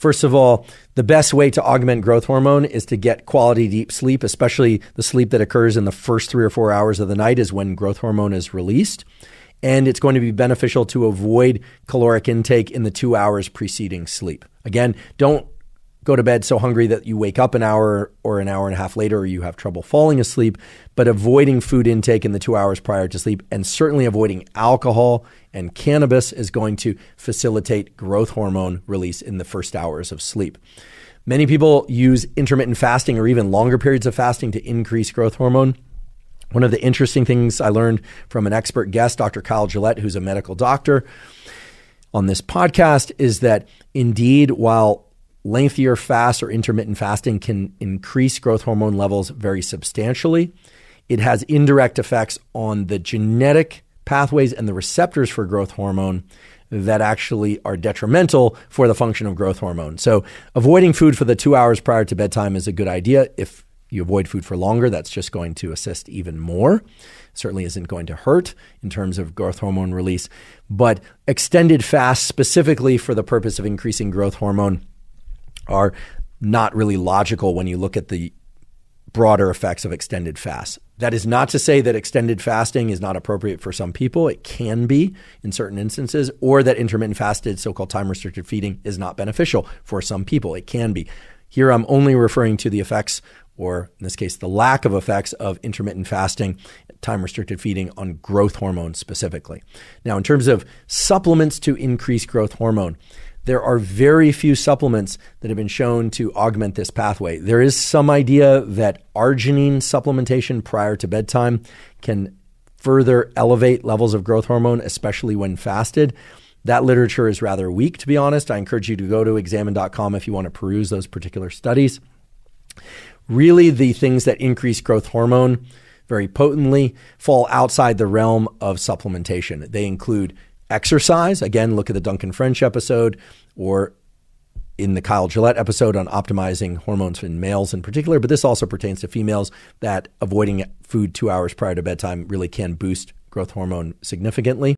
First of all, the best way to augment growth hormone is to get quality deep sleep, especially the sleep that occurs in the first 3 or 4 hours of the night is when growth hormone is released. And it's going to be beneficial to avoid caloric intake in the 2 hours preceding sleep. Again, don't go to bed so hungry that you wake up an hour or an hour and a half later or you have trouble falling asleep, but avoiding food intake in the 2 hours prior to sleep and certainly avoiding alcohol and cannabis is going to facilitate growth hormone release in the first hours of sleep. Many people use intermittent fasting or even longer periods of fasting to increase growth hormone. One of the interesting things I learned from an expert guest, Dr. Kyle Gillette, who's a medical doctor on this podcast, is that indeed, while lengthier fasts or intermittent fasting can increase growth hormone levels very substantially, it has indirect effects on the genetic pathways and the receptors for growth hormone that actually are detrimental for the function of growth hormone. So avoiding food for the 2 hours prior to bedtime is a good idea. If you avoid food for longer, that's just going to assist even more. Certainly isn't going to hurt in terms of growth hormone release. But extended fasts specifically for the purpose of increasing growth hormone are not really logical when you look at the broader effects of extended fasts. That is not to say that extended fasting is not appropriate for some people. It can be in certain instances, or that intermittent fasted, so-called time-restricted feeding, is not beneficial for some people. It can be. Here I'm only referring to the effects, or in this case, the lack of effects of intermittent fasting, time-restricted feeding on growth hormone specifically. Now, in terms of supplements to increase growth hormone, there are very few supplements that have been shown to augment this pathway. There is some idea that arginine supplementation prior to bedtime can further elevate levels of growth hormone, especially when fasted. That literature is rather weak, to be honest. I encourage you to go to examine.com if you want to peruse those particular studies. Really, the things that increase growth hormone very potently fall outside the realm of supplementation. They include exercise. Again, look at the Duncan French episode or in the Kyle Gillette episode on optimizing hormones in males in particular, but this also pertains to females, that avoiding food 2 hours prior to bedtime really can boost growth hormone significantly.